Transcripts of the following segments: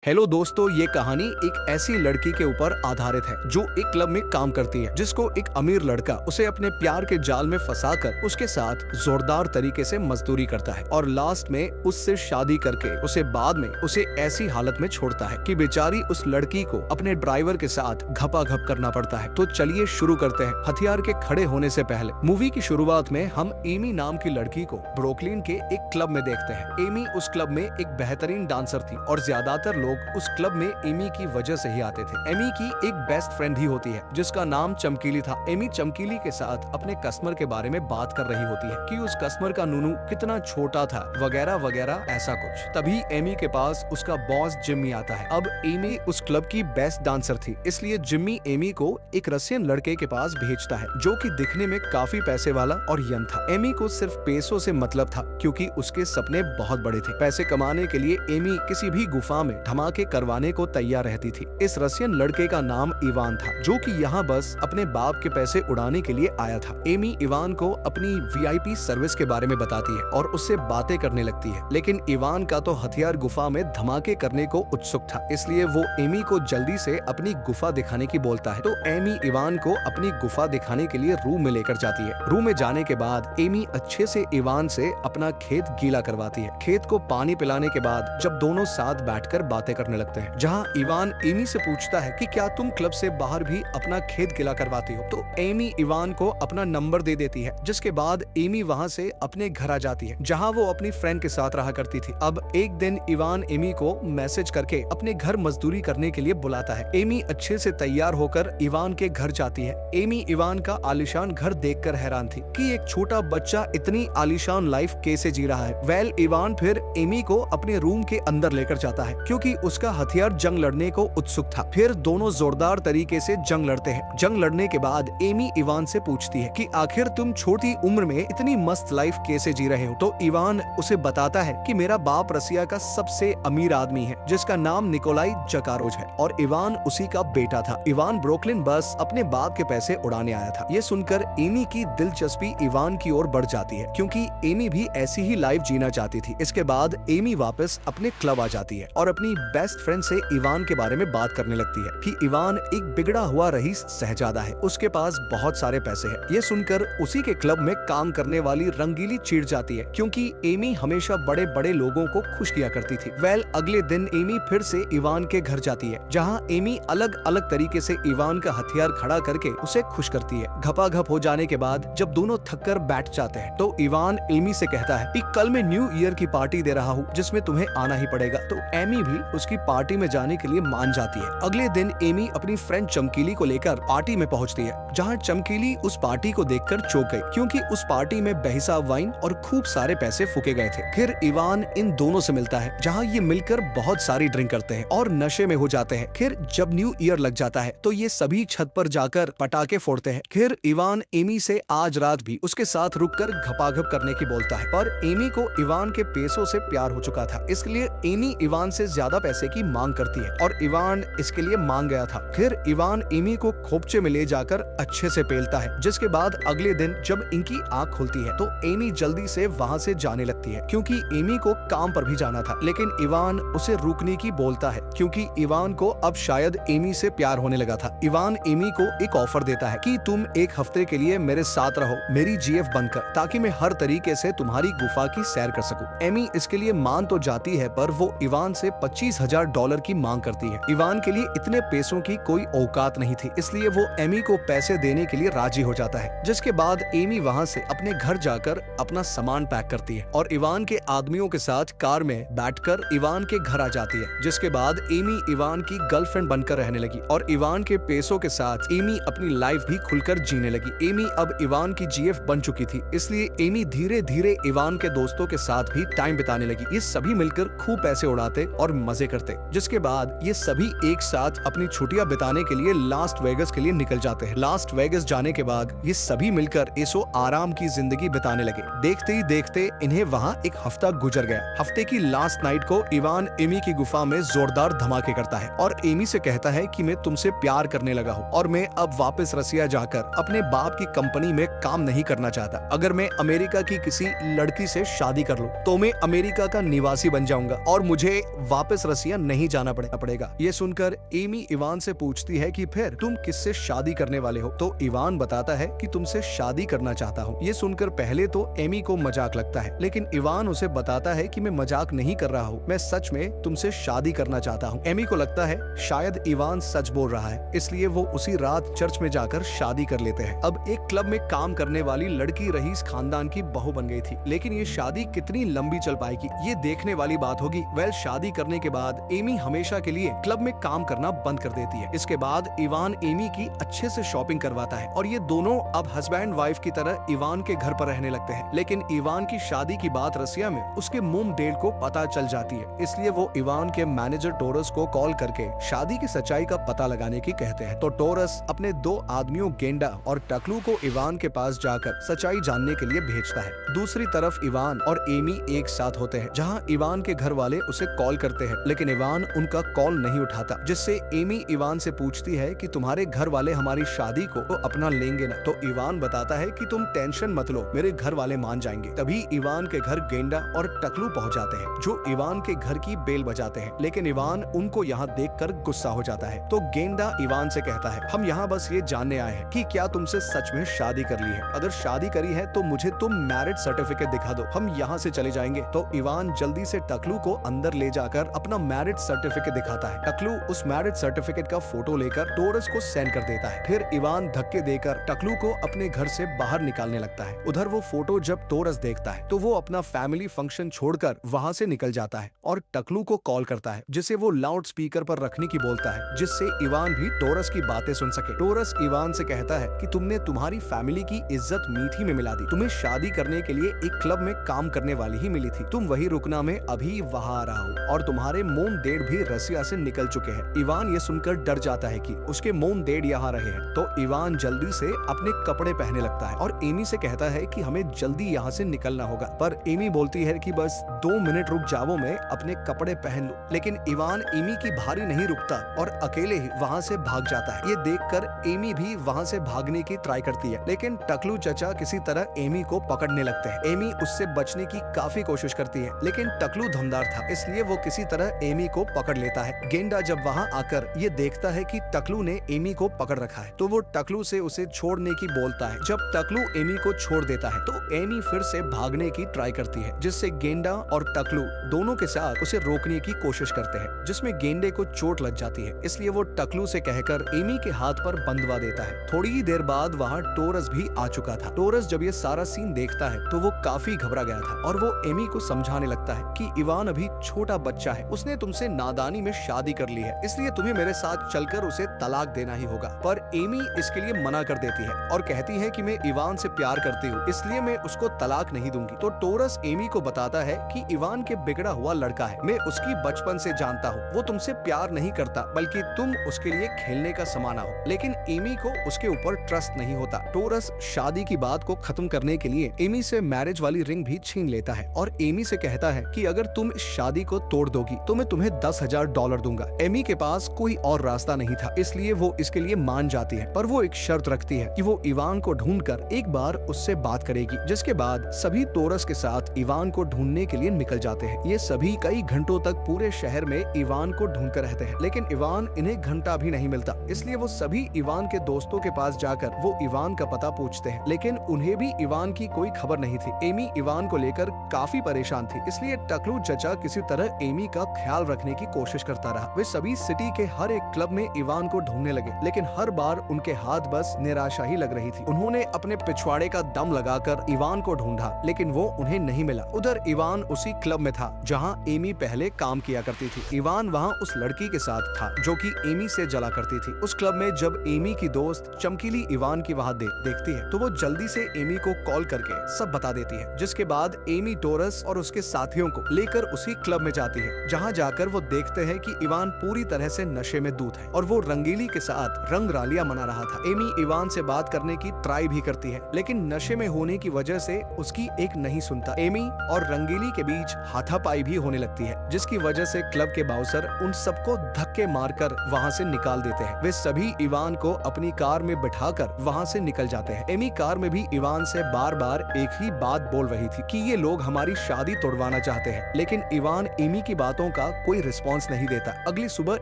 Hello दोस्तों, ये कहानी एक ऐसी लड़की के ऊपर आधारित है जो एक क्लब में काम करती है, जिसको एक अमीर लड़का उसे अपने प्यार के जाल में फंसाकर उसके साथ जोरदार तरीके से मजदूरी करता है और लास्ट में उससे शादी करके उसे बाद में उसे ऐसी हालत में छोड़ता है कि बेचारी उस लड़की को अपने ड्राइवर के साथ घपाघप करना पड़ता है। तो चलिए शुरू करते हैं हथियार के खड़े होने से पहले। मूवी की शुरुआत में हम एमी नाम की लड़की को ब्रुकलिन के एक क्लब में देखते हैं। एमी उस क्लब में एक बेहतरीन डांसर थी और ज्यादातर लोग उस क्लब में एमी की वजह से ही आते थे। एमी की एक बेस्ट फ्रेंड ही होती है जिसका नाम चमकीली था। एमी चमकीली के साथ अपने कस्टमर के बारे में बात कर रही होती है कि उस कस्टमर का नूनू कितना छोटा था, वगैरह वगैरह ऐसा कुछ। तभी एमी के पास उसका बॉस जिम्मी आता है। अब एमी उस क्लब की बेस्ट डांसर थी, इसलिए जिम्मी एमी को एक रशियन लड़के के पास भेजता है जो कि दिखने में काफी पैसे वाला और यंग था। एमी को सिर्फ पैसों से मतलब था क्योंकि उसके सपने बहुत बड़े थे। पैसे कमाने के लिए एमी किसी भी गुफा में धमाके करवाने को तैयार रहती थी। इस रशियन लड़के का नाम इवान था जो कि यहाँ बस अपने बाप के पैसे उड़ाने के लिए आया था। एमी इवान को अपनी वीआईपी सर्विस के बारे में बताती है और उससे बातें करने लगती है, लेकिन इवान का तो हथियार गुफा में धमाके करने को उत्सुक था, इसलिए वो एमी को जल्दी से अपनी गुफा दिखाने की बोलता है। तो एमी इवान को अपनी गुफा दिखाने के लिए रूम में लेकर जाती है। रूम में जाने के बाद एमी अच्छे से इवान से अपना खेत गीला करवाती है। खेत को पानी पिलाने के बाद जब दोनों साथ बैठकर बातें करने लगते हैं, जहां इवान एमी से पूछता है कि क्या तुम क्लब से बाहर भी अपना खेत गीला करवाती हो, तो एमी इवान को अपना नंबर दे देती है, जिसके बाद एमी वहां से अपने घर आ जाती है जहां वो अपनी फ्रेंड के साथ रहा करती थी। अब एक दिन इवान एमी को मैसेज करके अपने घर मजदूरी करने के लिए बुलाता है। एमी अच्छे से तैयार होकर इवान के घर जाती है। एमी इवान का आलीशान घर देखकर हैरान थी कि एक छोटा बच्चा इतनी आलीशान लाइफ कैसे जी रहा है। वेल, इवान फिर एमी को अपने रूम के अंदर लेकर जाता है क्योंकि उसका हथियार जंग लड़ने को उत्सुक था। फिर दोनों जोरदार तरीके से जंग लड़ते हैं। जंग लड़ने के बाद एमी इवान से पूछती है कि आखिर तुम छोटी उम्र में इतनी मस्त लाइफ कैसे जी रहे हो। तो इवान उसे बताता है कि मेरा बाप रसिया का सबसे अमीर आदमी है जिसका नाम निकोलाई जकारोज है और इवान उसी का बेटा था। इवान ब्रुकलिन बस अपने बाप के पैसे उड़ाने आया था। ये सुनकर एमी की दिलचस्पी इवान की ओर बढ़ जाती है क्योंकि एमी भी ऐसी ही लाइफ जीना चाहती थी। इसके बाद एमी वापस अपने क्लब आ जाती है और अपनी बेस्ट फ्रेंड से इवान के बारे में बात करने लगती है कि इवान एक बिगड़ा हुआ रईस शहजादा है, उसके पास बहुत सारे पैसे हैं। ये सुनकर उसी के क्लब में काम करने वाली रंगीली चिढ़ जाती है क्योंकि एमी हमेशा बड़े बड़े लोगों को खुश किया करती थी। वेल, अगले दिन एमी फिर से इवान के घर जाती है जहाँ एमी अलग अलग तरीके से इवान का हथियार खड़ा करके उसे खुश करती है। घपाघप हो जाने के बाद जब दोनों थककर बैठ जाते हैं तो इवान एमी से कहता है कि कल मैं न्यू ईयर की पार्टी दे रहा हूँ जिसमें तुम्हें आना ही पड़ेगा। तो एमी भी उसकी पार्टी में जाने के लिए मान जाती है। अगले दिन एमी अपनी फ्रेंड चमकीली को लेकर पार्टी में पहुंचती है जहां चमकीली उस पार्टी को देखकर चौंक गई क्योंकि उस पार्टी में बेहिसाब वाइन और खूब सारे पैसे फूके गए थे। फिर इवान इन दोनों से मिलता है जहां ये मिलकर बहुत सारी ड्रिंक करते हैं और नशे में हो जाते हैं। फिर जब न्यू ईयर लग जाता है तो ये सभी छत पर जाकर पटाखे फोड़ते हैं। फिर इवान एमी से आज रात भी उसके साथ रुककर घपाघप करने की बोलता है, पर एमी को इवान के पैसों से प्यार हो चुका था, इसलिए एमी इवान से ज्यादा पैसे की मांग करती है और इवान इसके लिए मान गया था। फिर इवान एमी को खोपचे में ले जाकर अच्छे से पेलता है, जिसके बाद अगले दिन जब इनकी आंख खुलती है तो एमी जल्दी से वहां से जाने लगती है क्योंकि एमी को काम पर भी जाना था, लेकिन इवान उसे रुकने की बोलता है क्योंकि इवान को अब शायद एमी से प्यार होने लगा था। इवान एमी को एक ऑफर देता है कि तुम एक हफ्ते के लिए मेरे साथ रहो मेरी जीएफ बनकर, ताकि मैं हर तरीके से तुम्हारी गुफा की सैर कर सकूं। एमी इसके लिए मान तो जाती है, पर वो इवान से $25,000 की मांग करती है। इवान के लिए इतने पैसों की कोई औकात नहीं थी, इसलिए वो एमी को पैसे देने के लिए राजी हो जाता है। जिसके बाद एमी वहां से अपने घर जाकर अपना सामान पैक करती है और इवान के आदमियों के साथ कार में बैठकर इवान के घर आ जाती है। जिसके बाद एमी इवान की गर्लफ्रेंड बनकर रहने लगी और इवान के पैसों के साथ एमी अपनी लाइफ भी खुलकर जीने लगी। एमी अब इवान की जीएफ बन चुकी थी, इसलिए एमी धीरे धीरे इवान के दोस्तों के साथ भी टाइम बिताने लगी। ये सभी मिलकर खूब पैसे उड़ाते और मजे करते। जिसके बाद ये सभी एक साथ अपनी छुट्टियां बिताने के लिए लास्ट वेगस के लिए निकल जाते हैं। लास्ट वेगस जाने के बाद ये सभी मिलकर ऐसो आराम की जिंदगी बिताने लगे। देखते ही देखते इन्हें वहाँ एक हफ्ता गुजर गया। हफ्ते की लास्ट नाइट को इवान एमी की गुफा में जोरदार धमाके करता है और एमी से कहता है कि मैं तुमसे प्यार करने लगा हूँ और मैं अब वापस रसिया जाकर अपने बाप की कंपनी में काम नहीं करना चाहता। अगर मैं अमेरिका की किसी लड़की से शादी कर लूं तो मैं अमेरिका का निवासी बन जाऊंगा और मुझे वापस रसिया नहीं जाना पड़ेगा। ये सुनकर एमी इवान से पूछती है कि फिर तुम किससे शादी करने वाले हो? तो इवान बताता है कि तुमसे शादी करना चाहता हूँ। ये सुनकर पहले तो एमी को मजाक लगता है, लेकिन इवान उसे बताता है कि मैं मजाक नहीं कर रहा हूँ, मैं सच में तुमसे शादी करना चाहता हूँ। एमी को लगता है शायद इवान सच बोल रहा है, इसलिए वो उसी रात चर्च में जाकर शादी कर लेते हैं। अब एक क्लब में काम करने वाली लड़की रईस खानदान की बहू बन गई थी, लेकिन ये शादी कितनी लंबी चल पाएगी ये देखने वाली बात होगी। वेल, शादी करने के बाद एमी हमेशा के लिए क्लब में काम करना बंद कर देती है। इसके बाद इवान एमी की अच्छे से शॉपिंग करवाता है और ये दोनों अब हस्बैंड वाइफ की तरह इवान के घर पर रहने लगते हैं। लेकिन इवान की शादी की बात रसिया में उसके मोम डेड को पता चल जाती है, इसलिए वो इवान के मैनेजर टोरस को कॉल करके शादी की सच्चाई का पता लगाने की कहते हैं। तो टोरस अपने 2 आदमियों गेंडा और टकलू को इवान के पास जाकर सच्चाई जानने के लिए भेजता है। दूसरी तरफ इवान और एमी एक साथ होते हैं, जहां इवान के घर वाले उसे कॉल करते हैं, लेकिन इवान उनका कॉल नहीं उठाता, जिससे एमी इवान से पूछती है कि तुम्हारे घर वाले हमारी शादी को तो अपना लेंगे ना? तो इवान बताता है कि तुम टेंशन मत लो, मेरे घर वाले मान जाएंगे। तभी इवान के घर गेंडा और टकलू पहुंच जाते हैं, जो इवान के घर की बेल बजाते हैं, लेकिन इवान उनको यहाँ देखकर गुस्सा हो जाता है। तो गेंडा इवान से कहता है, हम यहाँ बस ये जानने आए हैं कि क्या तुमसे सच में शादी कर ली है? अगर शादी करी है तो मुझे तुम मैरिज सर्टिफिकेट दिखा दो, हम यहाँ से चले जाएंगे। तो इवान जल्दी से टकलू को अंदर ले जाकर अपना मैरिज सर्टिफिकेट दिखाता है। टकलू उस मैरिज सर्टिफिकेट का फोटो लेकर टोरस को सेंड कर देता है। फिर इवान धक्के देकर टकलू को अपने घर से बाहर निकालने लगता है। उधर वो फोटो जब टोरस देखता है तो वो अपना फैमिली फंक्शन छोड़कर वहाँ से निकल जाता है और टकलू को कॉल करता है, जिसे वो लाउड स्पीकर पर रखने की बोलता है, जिससे इवान भी टोरस की बातें सुन सके। टोरस इवान से कहता है कि तुमने तुम्हारी फैमिली की इज्जत मीठी में मिला दी, तुम्हें शादी करने के लिए एक क्लब में काम करने वाली ही मिली थी, तुम वही रुकना में अभी वहाँ आ रहा हो और तुम्हारे मोम डेड भी रसिया से निकल चुके हैं। इवान ये सुनकर डर जाता है कि उसके मोम डेड यहाँ रहे हैं। तो इवान जल्दी से अपने कपड़े पहनने लगता है और एमी से कहता है कि हमें जल्दी यहाँ से निकलना होगा, पर एमी बोलती है कि बस 2 मिनट रुक जाओ, मैं अपने कपड़े पहन लूं। लेकिन इवान एमी की भारी नहीं रुकता और अकेले ही वहाँ से भाग जाता है। ये देखकर एमी भी वहाँ से भागने की ट्राई करती है, लेकिन टकलू चचा किसी तरह एमी को पकड़ने लगते हैं। एमी उससे बचने की काफी कोशिश करती है, लेकिन टकलू धमदार था, इसलिए वो किसी तरह एमी को पकड़ लेता है। गेंडा जब वहाँ आकर ये देखता है कि टकलू ने एमी को पकड़ रखा है, तो वो टकलू से उसे छोड़ने की बोलता है। जब टकलू एमी को छोड़ देता है तो एमी फिर से भागने की ट्राई करती है, जिससे गेंडा और टकलू दोनों के साथ उसे रोकने की कोशिश करते हैं, जिसमें गेंडे को चोट लग जाती है, इसलिए वो टकलू से कहकर एमी के हाथ पर बंधवा देता है। थोड़ी ही देर बाद वहाँ टोरस भी आ चुका था। टोरस जब ये सारा सीन देखता है तो वो काफी घबरा गया था और वो एमी को समझाने लगता है कि इवान अभी छोटा बच्चा है, उसने तुमसे नादानी में शादी कर ली है, इसलिए तुम्हें मेरे साथ चलकर उसे तलाक देना ही होगा। पर एमी इसके लिए मना कर देती है और कहती है कि मैं इवान से प्यार करती हूँ, इसलिए मैं उसको तलाक नहीं दूंगी। तो टोरस एमी को बताता है कि इवान के बिगड़ा हुआ लड़का है, मैं उसकी बचपन से जानता हूँ, वो तुमसे प्यार नहीं करता बल्कि तुम उसके लिए खेलने का सामान हो। लेकिन एमी को उसके ऊपर ट्रस्ट नहीं होता। टोरस शादी की बात को खत्म करने के लिए एमी से मैरिज वाली रिंग भी छीन लेता है और एमी से कहता है कि अगर तुम इस शादी को तोड़ दोगी तो मैं तुम्हें $10,000 दूंगा। एमी के पास कोई और रास्ता नहीं था, इसलिए वो इसके लिए मान जाती है, पर वो एक शर्त रखती है कि वो इवान को ढूंढकर एक बार उससे बात करेगी। जिसके बाद सभी टोरस के साथ इवान को ढूंढने के लिए निकल जाते हैं। ये सभी कई घंटों तक पूरे शहर में इवान को ढूंढकर रहते हैं, लेकिन इवान इन्हें घंटा भी नहीं मिलता, इसलिए वो सभी इवान के दोस्तों के पास जाकर वो इवान का पता पूछते हैं, लेकिन उन्हें भी इवान की कोई खबर नहीं थी। एमी इवान को लेकर काफी परेशान थी, इसलिए टकलू चचा किसी तरह एमी का ख्याल रखने की कोशिश करता रहा। वे सभी सिटी के हर एक क्लब में इवान को ढूंढने लगे, लेकिन हर बार उनके हाथ बस निराशा ही लग रही थी। उन्होंने अपने पिछवाड़े का दम लगाकर इवान को ढूंढा, लेकिन वो उन्हें नहीं मिला। उधर इवान उसी क्लब में था जहां एमी पहले काम किया करती थी। इवान वहां उस लड़की के साथ था जो कि एमी से जला करती थी। उस क्लब में जब एमी की दोस्त चमकीली इवान की वहां देखती है तो वो जल्दी से एमी को कॉल करके सब बता देती है, जिसके बाद एमी टोरस और उसके साथियों को लेकर उसी क्लब में जाती है, जहां जाकर वो देखते हैं कि इवान पूरी तरह से नशे में धुत है और वो रंगीन रंगीली के साथ रंग रालियां मना रहा था। एमी इवान से बात करने की ट्राई भी करती है, लेकिन नशे में होने की वजह से उसकी एक नहीं सुनता। एमी और रंगीली के बीच हाथापाई भी होने लगती है, जिसकी वजह से क्लब के बाउंसर उन सबको धक्के मारकर वहां से निकाल देते हैं। वे सभी इवान को अपनी कार में बिठाकर वहां से निकल जाते हैं। एमी कार में भी इवान से बार बार एक ही बात बोल रही थी कि ये लोग हमारी शादी तोड़वाना चाहते हैं, लेकिन इवान एमी की बातों का कोई रिस्पॉन्स नहीं देता। अगली सुबह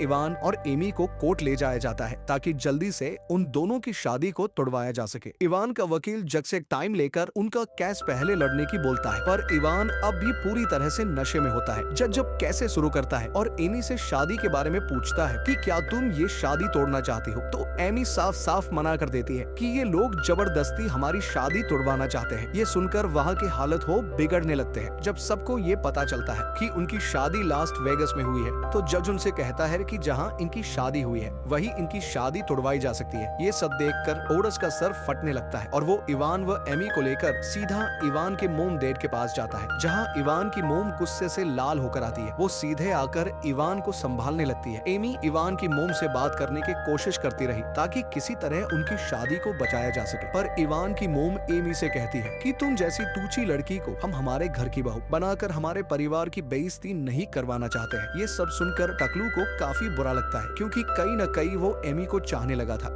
इवान और एमी को कोर्ट ले जाया जाता है ताकि जल्दी से उन दोनों की शादी को तोड़वाया जा सके। इवान का वकील जज से टाइम लेकर उनका केस पहले लड़ने की बोलता है, पर इवान अब भी पूरी तरह से नशे में होता है। जज जब कैसे शुरू करता है और एमी से शादी के बारे में पूछता है कि क्या तुम ये शादी तोड़ना चाहती हो, तो एमी साफ साफ मना कर देती है कि ये लोग जबरदस्ती हमारी शादी तोड़वाना चाहते हैं। ये सुनकर वहाँ की हालत हो बिगड़ने लगते हैं। जब सबको ये पता चलता है कि उनकी शादी लास्ट वेगस में हुई है, तो जज उनसे कहता है कि जहाँ इनकी शादी हुई है वही इनकी शादी तोड़वाई जा सकती है। ये सब देखकर ओरस का सर फटने लगता है और वो इवान व एमी को लेकर सीधा इवान के मोम डैड के पास जाता है, जहाँ इवान की मोम गुस्से से लाल होकर आती है। वो सीधे आकर इवान को संभालने लगती है। एमी इवान की मोम से बात करने की कोशिश करती रही ताकि किसी तरह उनकी शादी को बचाया जा सके, पर इवान की मोम एमी से कहती है कि तुम जैसी टूची लड़की को हम हमारे घर की बहू बनाकर हमारे परिवार की बेइज्जती नहीं करवाना चाहते हैं। ये सब सुनकर टकलू को काफी बुरा लगता है, क्योंकि कहीं न कहीं वो एमी को चाहने लगा था।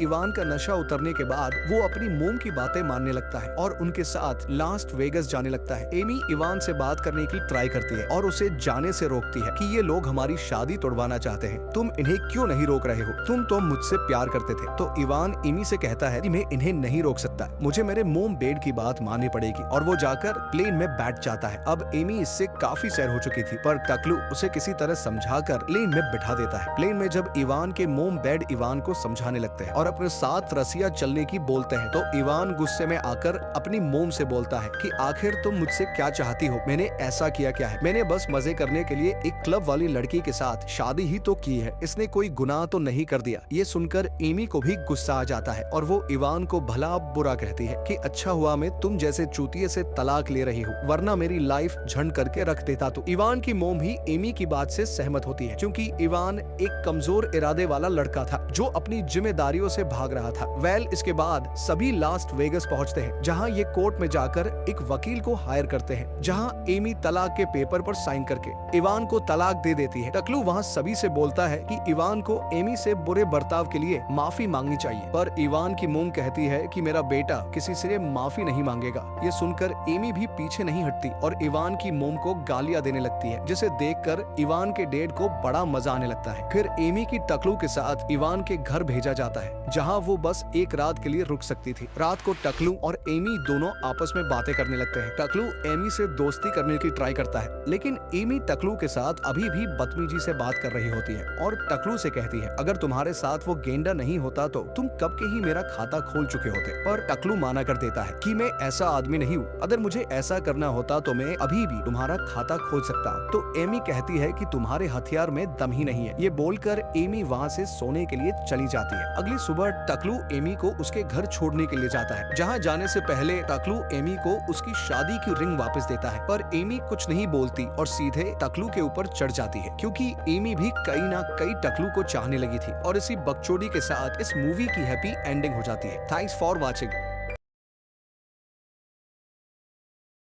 इवान का नशा उतरने के बाद वो अपनी मोम की बातें मानने लगता है और उनके साथ लास्ट वेगस जाने लगता है। एमी इवान से बात करने की ट्राई करती है और उसे जाने से रोकती है कि ये लोग हमारी शादी तोड़वाना चाहते हैं, तुम इन्हें क्यों नहीं रोक रहे हो, तुम तो मुझसे प्यार करते थे। तो इवान एमी से कहता है कि मैं इन्हें नहीं रोक सकता, मुझे मेरे मोम बेड की बात माननी पड़ेगी, और वो जाकर प्लेन में बैठ जाता है। अब एमी इससे काफी सैर हो चुकी थी, पर टकलू उसे किसी तरह समझाकर प्लेन में बिठा देता है। प्लेन में जब इवान के मोम बेड इवान को समझाने लगते हैं और अपने साथ रसिया चलने की बोलते हैं, तो इवान गुस्से में आकर अपनी मोम से बोलता है कि आखिर तुम मुझसे क्या चाहती हो, मैंने ऐसा किया क्या है, मैंने बस मजे करने के लिए एक क्लब वाली लड़की के साथ शादी ही तो की है, इसने कोई गुनाह तो नहीं कर दिया। ये सुनकर एमी को भी गुस्सा आ जाता है और वो इवान को भला बुरा कहती है कि अच्छा हुआ मैं तुम जैसे चूतिये से तलाक ले रही हूँ, वरना मेरी लाइफ झंड करके रख देता। तो इवान की मोम भी एमी की बात से सहमत होती है, क्योंकि इवान एक कमजोर इरादे वाला लड़का था जो अपनी जिम्मेदारियों से भाग रहा था। इसके बाद सभी लास्ट वेगस पहुंचते हैं, जहां ये कोर्ट में जाकर एक वकील को हायर करते हैं, जहां एमी तलाक के पेपर पर साइन करके इवान को तलाक दे देती है। टकलू वहां सभी से बोलता है कि इवान को एमी से बुरे बर्ताव के लिए माफी मांगनी चाहिए, पर इवान की मोम कहती है कि मेरा बेटा किसी से माफी नहीं मांगेगा। ये सुनकर एमी भी पीछे नहीं हटती और इवान की मोम को गालियां देने लगती है, जिसे देखकर इवान के डैड को बड़ा मजा आने लगता है। फिर एमी की टकलू के साथ इवान के घर भेजा जाता है, जहाँ वो बस एक रात के लिए रुक सकती थी। रात को टकलू और एमी दोनों आपस में बातें करने लगते हैं। टकलू एमी से दोस्ती करने की ट्राई करता है, लेकिन एमी टकलू के साथ अभी भी बदतमीजी से बात कर रही होती है और टकलू से कहती है अगर तुम्हारे साथ वो गेंडा नहीं होता तो तुम कब के ही मेरा खाता खोल चुके होते। पर टकलू माना कर देता है कि मैं ऐसा आदमी नहीं हूँ, अगर मुझे ऐसा करना होता तो मैं अभी भी तुम्हारा खाता खोल सकता हूँ। तो एमी कहती है कि तुम्हारे हथियार में दम ही नहीं है। ये बोलकर एमी वहाँ से सोने के लिए चली जाती है। अगली सुबह टकलू एमी को उसके घर छोड़ने के लिए जाता है, जहाँ जाने से पहले टकलू एमी को उसकी शादी की रिंग वापस देता है, पर एमी कुछ नहीं बोलती और सीधे टकलू के ऊपर चढ़ जाती है, क्योंकि एमी भी कहीं ना कहीं टकलू को चाहने लगी थी। और इसी बकचोदी के साथ इस मूवी की हैप्पी एंडिंग हो जाती है। Thanks for watching.